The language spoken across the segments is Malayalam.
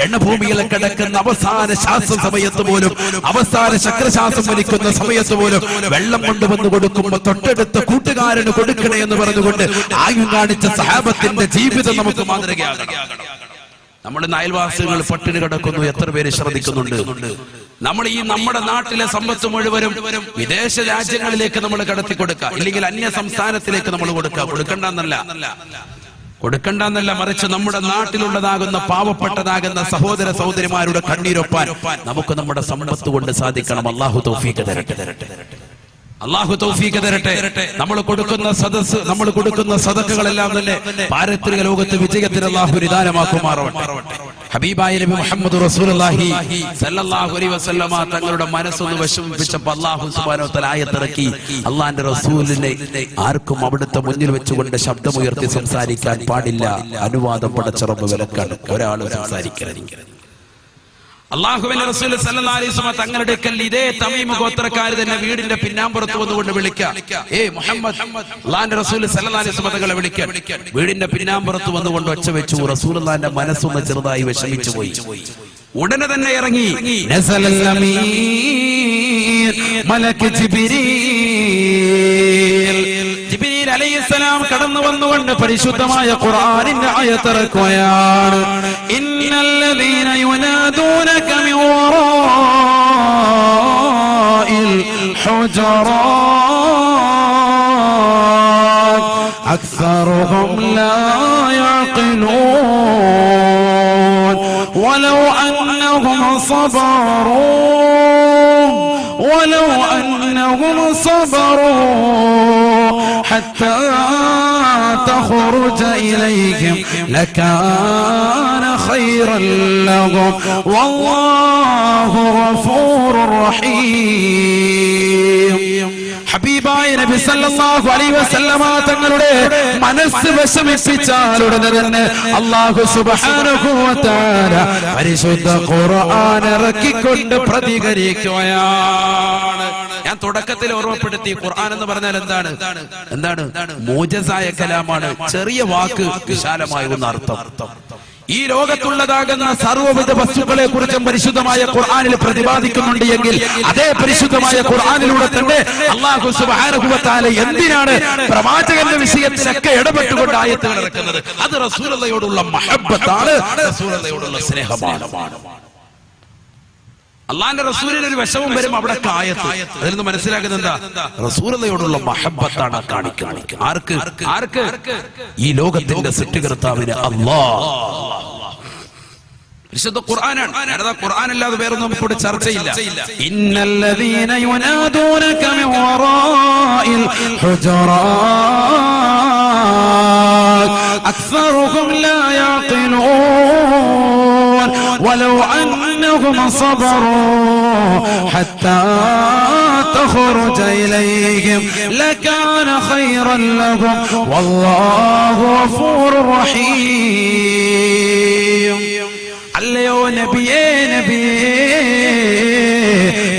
രണഭൂമിയിൽ കിടക്കുന്ന അവസാന ശ്വാസം സമയത്ത് പോലും, അവസാന ചക്രശ്വാസം വലിക്കുന്ന സമയത്ത് പോലും വെള്ളം കൊണ്ടുവന്ന് കൊടുക്കുമ്പോൾ തൊട്ടടുത്ത കൂട്ടുകാരന് കൊടുക്കണേ എന്ന് പറഞ്ഞുകൊണ്ട് ആയുധം കാണിച്ച സഹാബത്തിന്റെ ജീവിതം നമുക്ക് മാതൃകയാകണം. നമ്മുടെ അയൽവാസികൾ പട്ടിണി കിടക്കുന്നു, എത്ര പേര് ശ്രദ്ധിക്കുന്നുണ്ട്? നമ്മൾ ഈ നമ്മുടെ നാട്ടിലെ സമ്പത്ത് മുഴുവനും വിദേശ രാജ്യങ്ങളിലേക്ക് നമ്മൾ കടത്തി കൊടുക്കുക, ഇല്ലെങ്കിൽ അന്യ സംസ്ഥാനത്തിലേക്ക് നമ്മൾ കൊടുക്കുക. കൊടുക്കണ്ടെന്നല്ല, മറിച്ച് നമ്മുടെ നാട്ടിലുള്ളതാകുന്ന പാവപ്പെട്ടതാകുന്ന സഹോദര സഹോദരിമാരുടെ കണ്ണീരൊപ്പാൻ നമുക്ക് നമ്മുടെ സമ്പത്ത് കൊണ്ട് സാധിക്കണം. അല്ലാഹു തൗഫീഖ് തരട്ടെ. അല്ലാഹു തൗഫീഖ് തരട്ടെ. നമ്മൾ കൊടുക്കുന്ന സദഖകളെല്ലാം തന്നെ പാരത്രിക ലോകത്ത് വിജയത്തിന് അല്ലാഹു നിദാനമാക്കുമാറാവട്ടെ. ഹബീബായ നബി മുഹമ്മദ് റസൂലുള്ളാഹി സല്ലല്ലാഹു അലൈഹി വസല്ലമ തങ്ങളുടെ മനസ്സൊന്ന് വിഷമിപ്പിച്ചപ്പോൾ അല്ലാഹു സുബ്ഹാനഹു വ തആല ആയത്തിറക്കി. അല്ലാഹുവിന്റെ റസൂലിനെ ആർക്കും അവിടുത്തെ മുന്നിൽ വെച്ചുകൊണ്ട് ശബ്ദമുയർത്തി സംസാരിക്കാൻ പാടില്ല. അനുവാദം പടച്ച റബ്ബ് വിലക്കാണ്, ഒരാളും സംസാരിക്കരുത്. അല്ലാഹുവിന്റെ റസൂൽ സല്ലല്ലാഹു അലൈഹി വസല്ലം തങ്ങളുടെ ഇതേ തമീം ഗോത്രക്കാർ തന്നെ വീടിന്റെ പിന്നാമ്പുറത്ത് വന്നുകൊണ്ട് വിളിക്കുക, മുഹമ്മദ്. അല്ലാഹുവിന്റെ റസൂൽ സല്ലല്ലാഹു അലൈഹി വസല്ലം തങ്ങളെ വിളിക്കാൻ വീടിന്റെ പിന്നാമ്പുറത്ത് വന്നുകൊണ്ട് ഒച്ച വെച്ചു. റസൂലുള്ളാഹിന്റെ മനസ്സൊന്ന് ചെറുതായി വിഷമിച്ചു പോയി. ഉടനെ തന്നെ ഇറങ്ങി മലക്ക് ജിബ്രീൽ അലൈഹിസ്സലാം കടന്നു വന്നുകൊണ്ട് പരിശുദ്ധമായ ഖുർആനിന്റെ ആയത്തിറക്കുകയാണ്. ഇന്നല്ലദീന യുനാദൂനക മിൻ വറാഇൽ ഹുജറാത് അക്സറുഹും ലാ യഅഖിലൂൻ വലൗ അന്നഹും صبروا حتى تخرج إليهم لكان خيرا لهم والله غفور رحيم. ഹബീബായ നബി സല്ലല്ലാഹു അലൈഹി വസല്ലമ തങ്ങളുടെ മനസ്സ് വിഷമിപ്പിച്ചാൽ ഉടനെ തന്നെ അല്ലാഹു സുബ്ഹാനഹു വ തആല പരിശുദ്ധ ഖുർആൻ ഇറക്കിക്കൊണ്ട് പ്രതികരിക്കുകയാണ്. ഞാൻ തുടക്കത്തിൽ ഓർമ്മപ്പെടുത്തി, ഖുർആൻ എന്ന് പറഞ്ഞാൽ എന്താണ്? മോജസായ കലാമാണ്. ചെറിയ വാക്ക് വിശാലമാകുന്ന അർത്ഥം. ഈ ലോകത്തുള്ളതാകുന്ന സർവ്വവിധ വസ്തുക്കളെ കുറിച്ചും പരിശുദ്ധമായ ഖുർആനിൽ പ്രതിപാദിക്കുന്നുണ്ട് എങ്കിൽ അതേ പരിശുദ്ധമായ ഖുർആനിലൂടെ തന്നെ അല്ലാഹു സുബ്ഹാനഹു വ തആല എന്തിനാണ് പ്രവാചകന്റെ വിഷയത്തിലൊക്കെ ഇടപെട്ടുകൊണ്ട് ആയത്തുകൾ ഇറക്കുന്നത്? അത് റസൂലുള്ളാഹിയോടുള്ള മഹബ്ബത്താണ്, റസൂലുള്ളാഹിയോടുള്ള സ്നേഹമാണ്. അല്ലാഹുവിന്റെ റസൂലിന് ഒരു വിഷമം വരും, അവിടെ ആയത്ത്. അതിൽ നിന്ന് മനസ്സിലാക്കുന്നത് എന്താ? റസൂലുള്ളാഹിയോടുള്ള മഹബ്ബത്താണ് കാണിക്കുന്നത്. ആർക്ക്? ഈ ലോകത്തിന്റെ സൃഷ്ടികർത്താവിന് അല്ലാഹ്. വിശുദ്ധ ഖുർആനാണ്. അതാ ഖുർആൻ അല്ലാതെ വേറൊന്നും നമുക്കിവിടെ ചർച്ചയില്ല. ഇന്നല്ലദീന യുനാദൂനക മിൻ വറാഇൽ ഹുജറാത് അക്സറുഹും ലാ യഅഖിലൂൻ വലൗ അന്നഹും صبروا حتى تخرج إليهم لكان خيرا لهم والله غفور رحيم. അല്ലയോ നബിയേ,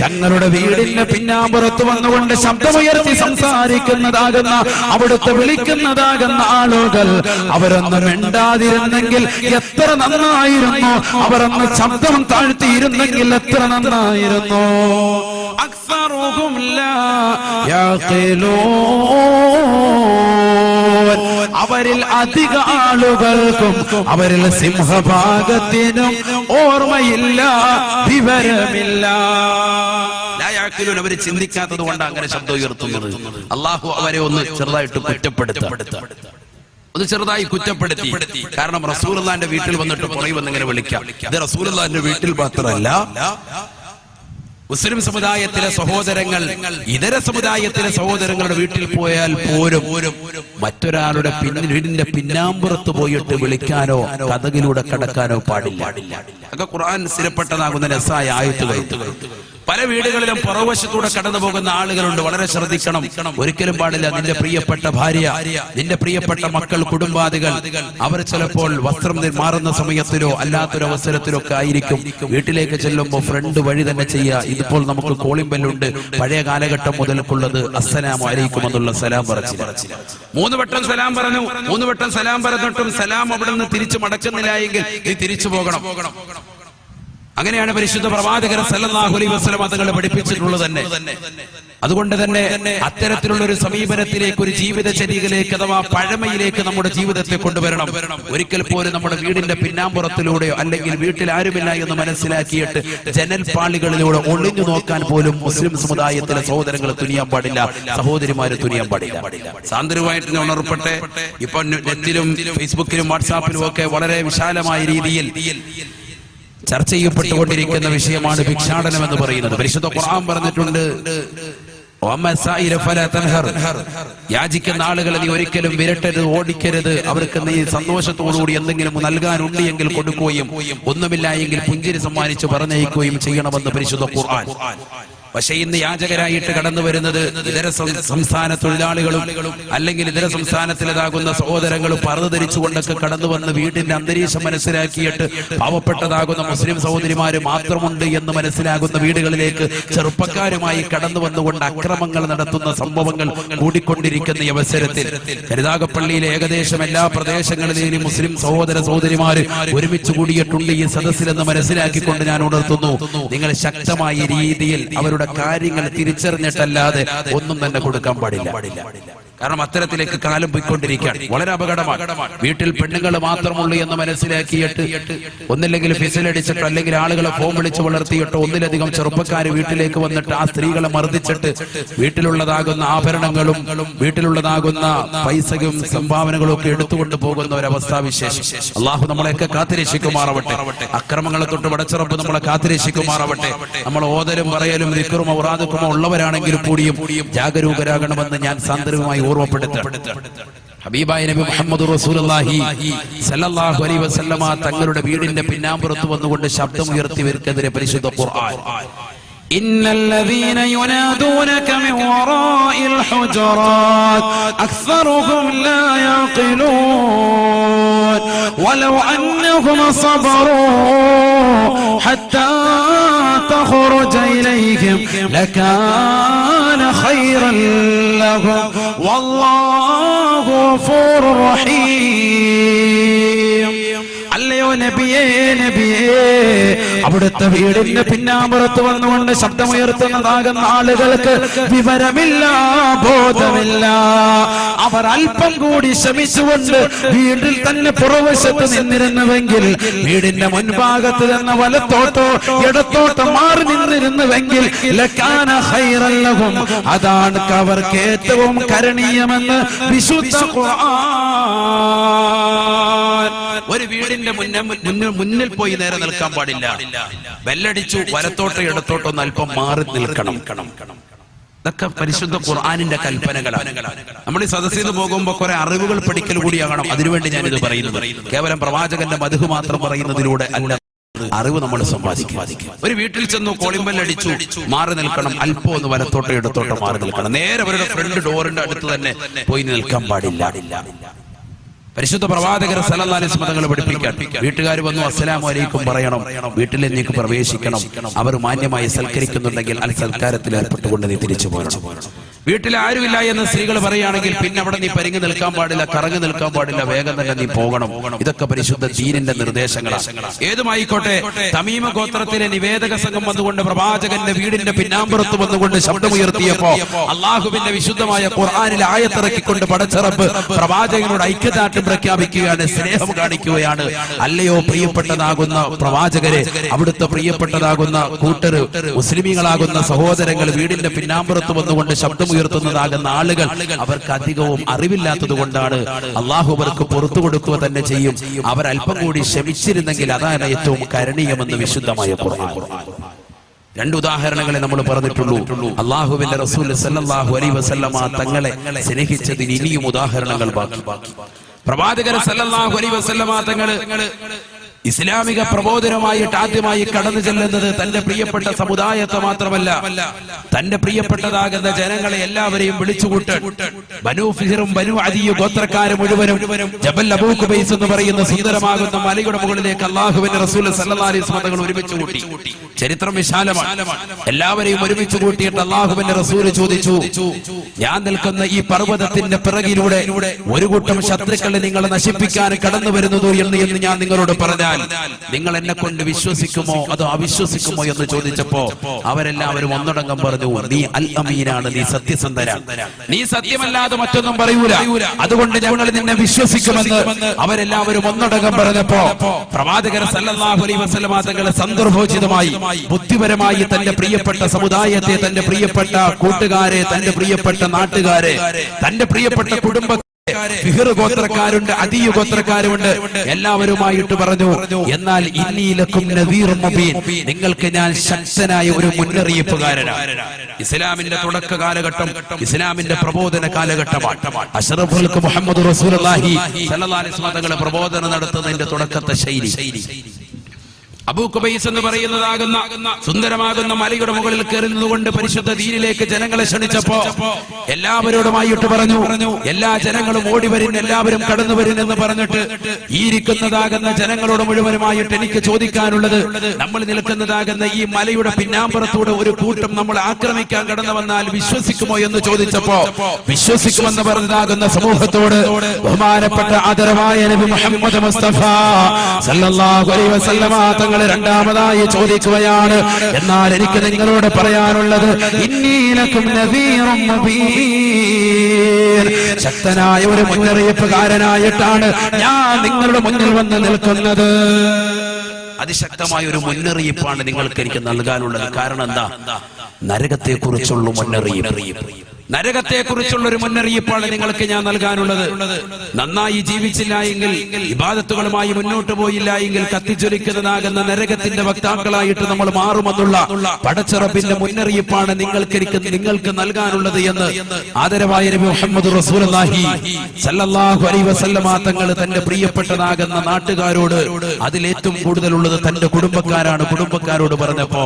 തങ്ങളുടെ വീടിന്റെ പിന്നാമ്പുറത്ത് വന്നുകൊണ്ട് ശബ്ദമുയർത്തി സംസാരിക്കുന്നതാകുന്ന, അവിടുത്തെ വിളിക്കുന്നതാകുന്ന ആളുകൾ അവരൊന്ന് മിണ്ടാതിരുന്നെങ്കിൽ എത്ര നന്നായിരുന്നു. അവരൊന്ന് ശബ്ദം താഴ്ത്തിയിരുന്നെങ്കിൽ എത്ര നന്നായിരുന്നു. അക്സറുഹും ലാ യഅഖിലൂൻ. അവരിൽ അധിക ആളുകൾക്കും അവരിൽ സിംഹഭാഗത്തിനും ഓർമ്മയില്ല, വിവരമില്ല. അവര് ചിന്തിക്കാത്തത് കൊണ്ട് അങ്ങനെ ശബ്ദം ഉയർത്തുന്നത്. അള്ളാഹു അവരെ ഒന്ന് ചെറുതായിട്ട് കുറ്റപ്പെടുത്തി. കാരണം റസൂലുള്ളാഹിന്റെ വീട്ടിൽ വന്നിട്ട് പുറകെ വന്നിങ്ങനെ വിളിക്കാം. ഇത് റസൂലുള്ളാഹിന്റെ വീട്ടിൽ മാത്രമല്ല, മുസ്ലിം സമുദായത്തിലെ സഹോദരങ്ങൾ ഇതര സമുദായത്തിലെ സഹോദരങ്ങളുടെ വീട്ടിൽ പോയാൽ പോലും മറ്റൊരാളുടെ വീടിന്റെ പിന്നാമ്പുറത്ത് പോയിട്ട് വിളിക്കാനോ കതകിലൂടെ കടക്കാനോ പാടില്ല. അതൊക്കെ ഖുർആൻ സ്ഥിരപ്പെട്ടതാകുന്ന രസായ ആയത്തുകൾ. പല വീടുകളിലും പുറവശത്തൂടെ കടന്നു പോകുന്ന ആളുകളുണ്ട്. വളരെ ശ്രദ്ധിക്കണം. ഒരിക്കലും പാടില്ല. നിന്റെ പ്രിയപ്പെട്ട ഭാര്യ, നിന്റെ പ്രിയപ്പെട്ട മക്കൾ, കുടുംബാദികൾ അവർ ചിലപ്പോൾ വസ്ത്രം മാറുന്ന സമയത്തിലോ അല്ലാത്തൊരു അവസരത്തിലോ ഒക്കെ ആയിരിക്കും വീട്ടിലേക്ക് ചെല്ലുമ്പോൾ ഫ്രണ്ട് വഴി തന്നെ ചെയ്യുക. ഇതിപ്പോൾ നമുക്ക് കോളിംഗ് ബെല്ലുണ്ട്. പഴയ കാലഘട്ടം മുതൽക്കുള്ളത് അസ്സലാമു അലൈക്കും എന്നുള്ള സലാം പറച്ചിൽ. 3 വട്ടം സലാം പറഞ്ഞു. 3 വട്ടം സലാം പറഞ്ഞിട്ടും സലാം അവിടെ നിന്ന് തിരിച്ചു മടക്കുന്നില്ല എങ്കിൽ നീ തിരിച്ചു പോകണം. അങ്ങനെയാണ് പരിശുദ്ധ പ്രവാചകൻ സല്ലല്ലാഹു അലൈഹി വസല്ലം തങ്ങൾ പഠിപ്പിച്ചിട്ടുള്ളത് തന്നെ. അതുകൊണ്ട് തന്നെ അത്തരത്തിലുള്ള ഒരു സമീപനത്തിലേക്ക്, ഒരു ജീവിതചര്യയിലേക്ക് അഥവാ പഴമയിലേക്ക് നമ്മുടെ ജീവിതത്തെ കൊണ്ടുവരണം. ഒരിക്കൽ പോലും നമ്മുടെ വീടിന്റെ പിന്നാമ്പുറത്തിലൂടെയോ അല്ലെങ്കിൽ വീട്ടിൽ ആരുമില്ല എന്ന് മനസ്സിലാക്കിയിട്ട് ജനൽപ്പാളികളിലൂടെ ഒളിഞ്ഞു നോക്കാൻ പോലും മുസ്ലിം സമുദായത്തിലെ സഹോദരങ്ങൾ തുനിയാൻ പാടില്ല, സഹോദരിമാര് തുനിയാൻ പാടില്ല. സാന്ദർഭമായിട്ട് ഞാൻ ഉണർപ്പെട്ടെ, ഇപ്പൊ നെറ്റിലും ഫേസ്ബുക്കിലും വാട്സാപ്പിലും ഒക്കെ വളരെ വിശാലമായ രീതിയിൽ ചർച്ച ചെയ്യപ്പെട്ടുകൊണ്ടിരിക്കുന്ന വിഷയമാണ് ഭിക്ഷാടനം എന്ന് പറയുന്നത്. പരിശുദ്ധ ഖുർആൻ പറഞ്ഞിട്ടുണ്ട്, യാചിക്കുന്ന ആളുകളെ നീ ഒരിക്കലും വിരട്ടരുത്, ഓടിക്കരുത്. അവർക്ക് നീ സന്തോഷത്തോടുകൂടി എന്തെങ്കിലും നൽകാനുണ്ട് എങ്കിൽ കൊടുക്കുകയും ഒന്നുമില്ല എങ്കിൽ പുഞ്ചിരി സമ്മാനിച്ച് പറഞ്ഞയക്കുകയും ചെയ്യണമെന്ന് പരിശുദ്ധ ഖുർആൻ. പക്ഷേ ഇന്ന് യാചകരായിട്ട് കടന്നു വരുന്നത് ഇതര സംസ്ഥാന തൊഴിലാളികളും അല്ലെങ്കിൽ ഇതര സംസ്ഥാനത്തിലേതാകുന്ന സഹോദരങ്ങളും പർദ്ദ ധരിച്ചുകൊണ്ടൊക്കെ കടന്നു വന്ന് വീടിന്റെ അന്തരീക്ഷം മനസ്സിലാക്കിയിട്ട് പാവപ്പെട്ടതാകുന്ന മുസ്ലിം സഹോദരിമാര് മാത്രമുണ്ട് എന്ന് മനസ്സിലാകുന്ന വീടുകളിലേക്ക് ചെറുപ്പക്കാരുമായി കടന്നു വന്നുകൊണ്ട് അക്രമങ്ങൾ നടത്തുന്ന സംഭവങ്ങൾ കൂടിക്കൊണ്ടിരിക്കുന്ന ഈ അവസരത്തിൽ കരുനാഗപ്പള്ളിയിലെ ഏകദേശം എല്ലാ പ്രദേശങ്ങളിലെയും മുസ്ലിം സഹോദര സഹോദരിമാര് ഒരുമിച്ച് കൂടിയിട്ടുണ്ട് ഈ സദസ്സിലെന്ന് മനസ്സിലാക്കിക്കൊണ്ട് ഞാൻ ഉണർത്തുന്നു, നിങ്ങൾ ശക്തമായ രീതിയിൽ അവരുടെ കാര്യങ്ങൾ തിരിച്ചറിഞ്ഞിട്ടല്ലാതെ ഒന്നും തന്നെ കൊടുക്കാൻ പാടില്ല. കാരണം അത്തരത്തിലേക്ക് കാലം പോയിക്കൊണ്ടിരിക്കുകയാണ്. വളരെ അപകടമാണ്. വീട്ടിൽ പെണ്ണുങ്ങൾ മാത്രമുള്ളൂ എന്ന് മനസ്സിലാക്കിയിട്ട് ഒന്നില്ലെങ്കിൽ ഫിസിലടിച്ചിട്ടോ അല്ലെങ്കിൽ ആളുകളെ ഫോം വിളിച്ച് വളർത്തിയിട്ടോ ഒന്നിലധികം ചെറുപ്പക്കാർ വീട്ടിലേക്ക് വന്നിട്ട് ആ സ്ത്രീകളെ മർദ്ദിച്ചിട്ട് വീട്ടിലുള്ളതാകുന്ന ആഭരണങ്ങളും വീട്ടിലുള്ളതാകുന്ന പൈസയും സംഭാവനകളും ഒക്കെ എടുത്തുകൊണ്ട് പോകുന്ന ഒരവസ്ഥാവിശേഷം. അള്ളാഹു നമ്മളെയൊക്കെ കാത്തിരക്ഷിക്കുമാറാവട്ടെ. അക്രമങ്ങളെ തൊട്ട് പടച്ചിറപ്പ് നമ്മളെ കാത്തിരക്ഷിക്കുമാറാവട്ടെ. നമ്മൾ ഓതലും പറയലും ദിക്റും ഔറാദും ഉള്ളവരാണെങ്കിൽ കൂടിയും ജാഗരൂകരാകണമെന്ന് ഞാൻ സാന്ദർഭമായി ഓർമ്മപ്പെടുത്തുക. ഹബീബായ നബി മുഹമ്മദ് റസൂലുള്ളാഹി സല്ലല്ലാഹു അലൈഹി വസല്ലമ തങ്ങളുടെ വീടിന്റെ പിന്നാമ്പുറത്ത് വന്നുകൊണ്ട് ശബ്ദമുയർത്തിയവർക്കെതിരെ പരിശുദ്ധ ഖുർആൻ, ഇന്നല്ലദീന യുനാദൂനക മിൻ വറാഇൽ ഹുജറാത്ത് അക്സറുഹും ലാ യഖിലൂൻ വലൗ അന്നഹും സബറൂ ഹത്താ തഖറുജ ഇലൈഹിം ലകാന ഖൈറൻ ലഹും വല്ലാഹു ഗഫൂറുർ റഹീം. അല്ലയോ നബിയേ, നബിയേ, അവിടുത്തെ വീടിന്റെ പിന്നാമ്പുറത്ത് വന്നുകൊണ്ട് ശബ്ദമുയർത്തുന്നതാകുന്ന ആളുകൾക്ക് വിവരമില്ല, ബോധമില്ല. അവർ അല്പം കൂടി ശ്രമിച്ചുകൊണ്ട് വീട്ടിൽ തന്നെ പുറവശത്ത് നിന്നിരുന്നുവെങ്കിൽ, വീടിന്റെ മുൻഭാഗത്ത് നിന്ന് വലത്തോട്ടോ ഇടത്തോട്ടോ മാറി നിന്നിരുന്നുവെങ്കിൽ ലകാന ഖൈറൻ ലഹും, അതാണ് അവർക്ക് ഏറ്റവും കരണീയമെന്ന് വിശുദ്ധ ഖുർആൻ. ഒരു വീടിന്റെ മുന്നിൽ പോയി നേരെ നിൽക്കാൻ പാടില്ല. ബെല്ലടിച്ചു വലത്തോട്ടോ ഇടത്തോട്ടോ ഒന്ന് അല്പം മാറി നിൽക്കണം. ഇതൊക്കെ പരിശുദ്ധ ഖുർആനിന്റെ കൽപ്പനകളാണ്. നമ്മൾ ഈ സദസ്സിൽ നിന്ന് പോകുമ്പോൾ കുറെ അറിവുകൾ പഠിക്കൽ കൂടിയാകണം. അതിനുവേണ്ടി ഞാനിത് പറയുന്നത് കേവലം പ്രവാചകന്റെ മദ്ഹ് മാത്രം പറയുന്നതിലൂടെ അല്ല, അറിവ് നമ്മൾ സമ്പാദിക്കും. ഒരു വീട്ടിൽ ചെന്നു കോളിംബെല്ലടിച്ചു, മാറി നിൽക്കണം. അല്പം ഒന്ന് വലത്തോട്ടോ ഇടത്തോട്ടോ മാറി നിൽക്കണം. നേരെ അവരുടെ ഫ്രണ്ട് ഡോറിന്റെ അടുത്ത് തന്നെ പോയി നിൽക്കാൻ പാടില്ല. പരിശുദ്ധ പ്രവാചകർ സല്ലല്ലാഹു അലൈഹി വസല്ലം തങ്ങൾ പഠിപ്പിക്കാൻ, വീട്ടുകാർ വന്നു അസ്സലാമു അലൈക്കും പറയണം, വീട്ടിലേക്ക് പ്രവേശിക്കണം. അവർ മാന്യമായി സൽക്കരിക്കുന്നുണ്ടെങ്കിൽ ആ സൽക്കാരത്തിൽ ഏർപ്പെട്ടുകൊണ്ട് നീ തിരിച്ചു പോകണം. വീട്ടിൽ ആരുമില്ല എന്ന് സ്ത്രീകൾ പറയുകയാണെങ്കിൽ പിന്നെ അവിടെ നീ പരിങ്ങി നിൽക്കാൻ പാടില്ല, കറങ്ങി നിൽക്കാൻ പാടില്ല, വേഗം തന്നെ നീ പോകണം. ഇതൊക്കെ പരിശുദ്ധ ദീനിന്റെ നിർദ്ദേശങ്ങളാണ്. ഏതുമായിക്കോട്ടെ, തമീമ ഗോത്രത്തിലെ നിവേദക സംഘം വന്നുകൊണ്ട് പ്രവാചകന്റെ വീടിന്റെ പിന്നാമ്പുറത്ത് വന്നുകൊണ്ട് ശബ്ദമുയർത്തിയപ്പോ അള്ളാഹുവിന്റെ വിശുദ്ധമായ ഖുർആനിൽ ആയത്തിറക്കിക്കൊണ്ട് പടച്ചിറപ്പ് പ്രവാചകനോട് ഐക്യദാർഢ്യം പ്രഖ്യാപിക്കുകയാണ്, സ്നേഹം കാണിക്കുകയാണ്. അല്ലയോ പ്രിയപ്പെട്ടതാകുന്ന പ്രവാചകരെ, അവിടുത്തെ പ്രിയപ്പെട്ടതാകുന്ന കൂട്ടർ മുസ്ലിമീങ്ങളാകുന്ന സഹോദരങ്ങൾ വീടിന്റെ പിന്നാമ്പുറത്ത് വന്നുകൊണ്ട് ശബ്ദമുയർത്തുന്നതാകുന്ന ആളുകൾ അവർക്ക് അധികവും അറിവില്ലാത്തത് കൊണ്ടാണ്. അള്ളാഹു അവർക്ക് പുറത്തു കൊടുക്കുക തന്നെ ചെയ്യും. അവർ അല്പം കൂടി ക്ഷമിച്ചിരുന്നെങ്കിൽ അതാണ് ഏറ്റവും കരണീയമെന്ന് വിശുദ്ധമായ ഖുർആൻ. രണ്ട് ഉദാഹരണങ്ങളെ നമ്മൾ പറഞ്ഞിട്ടുള്ളൂ. അള്ളാഹുവിന്റെ റസൂൽ സല്ലല്ലാഹു അലൈഹി വസല്ലമ തങ്ങളെ സ്നേഹിച്ചതിന് ഇനിയും ഉദാഹരണങ്ങൾ ബാക്കി. പ്രവാചകർ സല്ലല്ലാഹു അലൈഹി വസല്ലമ തങ്ങള് ഇസ്ലാമിക പ്രബോധനമായിട്ട് ആദ്യമായി കടന്നു ചെല്ലുന്നത് തന്റെ പ്രിയപ്പെട്ട സമുദായത്തെ മാത്രമല്ല, തന്റെ പ്രിയപ്പെട്ടതാകുന്ന ജനങ്ങളെ എല്ലാവരെയും വിളിച്ചുകൂട്ട് ബനൂ ഫിഹ്റും ബനൂ അദിയു ഗോത്രക്കാര് മുഴുവനും ജബൽ അബൂ ഖുബൈസ് എന്ന് പറയുന്ന സുന്ദരമാകുന്ന മലയുടെ മുകളിലേക്ക് അല്ലാഹുവിന്റെ റസൂൽ സല്ലല്ലാഹു അലൈഹി വസല്ലം തങ്ങൾ ഒരുമിച്ച് കൂട്ടി. ചരിത്രം വിശാലമാണ്. എല്ലാവരെയും ഒരുമിച്ച് കൂട്ടിയിട്ട് അല്ലാഹുവിന്റെ റസൂൽ ചോദിച്ചു, ഞാൻ നിൽക്കുന്ന ഈ പർവ്വതത്തിന്റെ പിറകിലൂടെ ഒരു കൂട്ടം ശത്രുക്കളെ നിങ്ങളെ നശിപ്പിക്കാൻ കടന്നു വരുന്നതോ എന്ന് ഞാൻ നിങ്ങളോട് പറഞ്ഞാൽ പറഞ്ഞാൽ നിങ്ങൾ എന്നെ കൊണ്ട് വിശ്വസിക്കുമോ അതോ അവിശ്വസിക്കുമോ എന്ന് ചോദിച്ചപ്പോ അവരെല്ലാവരും ഒന്നടങ്കം പറഞ്ഞു, നീ അൽ അമീനാണ്, നീ സത്യസന്ധനാണ്, നീ സത്യമല്ലാതെ മറ്റൊന്നും പറയൂല, അതുകൊണ്ട് ഞങ്ങൾ നിന്നെ വിശ്വസിക്കുമെന്ന് അവരെല്ലാവരും ഒന്നടങ്കം പറഞ്ഞപ്പോ പ്രവാചകർ സല്ലല്ലാഹു അലൈഹി വസല്ലമ തങ്ങൾ സന്ദർഭോചിതമായി ബുദ്ധിപരമായി തന്റെ പ്രിയപ്പെട്ട സമുദായത്തെ, തന്റെ പ്രിയപ്പെട്ട കൂട്ടുകാരെ, തന്റെ പ്രിയപ്പെട്ട നാട്ടുകാരെ, തന്റെ പ്രിയപ്പെട്ട കുടുംബ ഫിഹ്ർ ഗോത്രക്കാരുണ്ട്, അദീയ് ഗോത്രക്കാരുണ്ട്, എല്ലാവരുമായിട്ട് പറഞ്ഞു, എന്നാൽ ഇന്നീലക്കും നദീറും മുബീൻ, നിങ്ങൾക്ക് ഞാൻ ശക്തനായ ഒരു മുന്നറിയിപ്പുകാരനാണ്. ഇസ്ലാമിന്റെ തുടക്ക കാലഘട്ടം, ഇസ്ലാമിന്റെ പ്രബോധന കാലഘട്ടമാണ്. അഷ്റഫുൽ ഖൽഖ് മുഹമ്മദ് റസൂലുള്ളാഹി സ്വല്ലല്ലാഹു അലൈഹി വസല്ലം തങ്ങൾ പ്രബോധനം നടത്തുന്നതിന്റെ തുടക്കത്തെ ശൈലി അബൂ ഖുബൈസ് എന്ന് പറയുന്നതാകുന്ന സുന്ദരമാകുന്ന മലയുടെ മുകളിൽ കയറുന്നതുകൊണ്ട് പരിശുദ്ധ ദീനിലേക്ക് ജനങ്ങളെ ക്ഷണിച്ചപ്പോ എല്ലാവരോടുമായിട്ട് പറഞ്ഞു, എല്ലാ ജനങ്ങളും ഓടി വരും, എല്ലാവരും കടന്നു വരും എന്ന് പറഞ്ഞിട്ട് ഈ ഇരിക്കുന്നതാകുന്ന ജനങ്ങളോട് മുഴുവനുമായിട്ട് എനിക്ക് ചോദിക്കാനുള്ളത്, നമ്മൾ നിൽക്കുന്നതാകുന്ന ഈ മലയുടെ പിന്നാമ്പുറത്തൂടെ ഒരു കൂട്ടം നമ്മൾ ആക്രമിക്കാൻ കടന്നു വന്നാൽ വിശ്വസിക്കുമോ എന്ന് ചോദിച്ചപ്പോ വിശ്വസിക്കുമെന്ന് പറഞ്ഞതാകുന്ന സമൂഹത്തോട് ബഹുമാനപ്പെട്ട ആദരവായ നബി മുഹമ്മദ് മുസ്തഫ സല്ലല്ലാഹു അലൈഹി വസല്ലമ രണ്ടാമതായി ചോദിക്കുകയാണ്, എന്നാൽ എനിക്ക് നിങ്ങളോട് പറയാനുള്ളത്, ഇന്നീലക്കും നദീറും മുബീൻ, ശക്തനായ ഒരു മുന്നറിയിപ്പുകാരനായിട്ടാണ് ഞാൻ നിങ്ങളുടെ മുന്നിൽ വന്ന് നിൽക്കുന്നത്. അതിശക്തമായ ഒരു മുന്നറിയിപ്പാണ് നിങ്ങൾക്ക് എനിക്ക് നൽകാനുള്ളത്. കാരണം എന്താ? നരകത്തെ കുറിച്ചുള്ള മുന്നറിയിപ്പ്, നരകത്തെ കുറിച്ചുള്ള ഒരു മുന്നറിയിപ്പാണ് നിങ്ങൾക്ക് ഞാൻ നൽകാനുള്ളത്. നന്നായി ജീവിച്ചില്ല എങ്കിൽ, ഇബാദത്തുകളുമായി മുന്നോട്ട് പോയില്ല എങ്കിൽ കത്തിജ്വലിക്കുന്നതാകുന്ന നരകത്തിന്റെ വക്താക്കളായിട്ട് നമ്മൾ മാറുമെന്നുള്ള പടച്ചറബിന്റെ മുന്നറിയിപ്പാണ് നിങ്ങൾക്ക് നൽകാനുള്ളത് എന്ന് ആദരവായ നബി മുഹമ്മദ് റസൂലുള്ളാഹി സല്ലല്ലാഹു അലൈഹി വസല്ലമ തങ്ങൾ തന്റെ പ്രിയപ്പെട്ടതാകുന്ന നാട്ടുകാരോട്, അതിലേറ്റവും കൂടുതലുള്ളത് തന്റെ കുടുംബക്കാരോട് പറഞ്ഞപ്പോ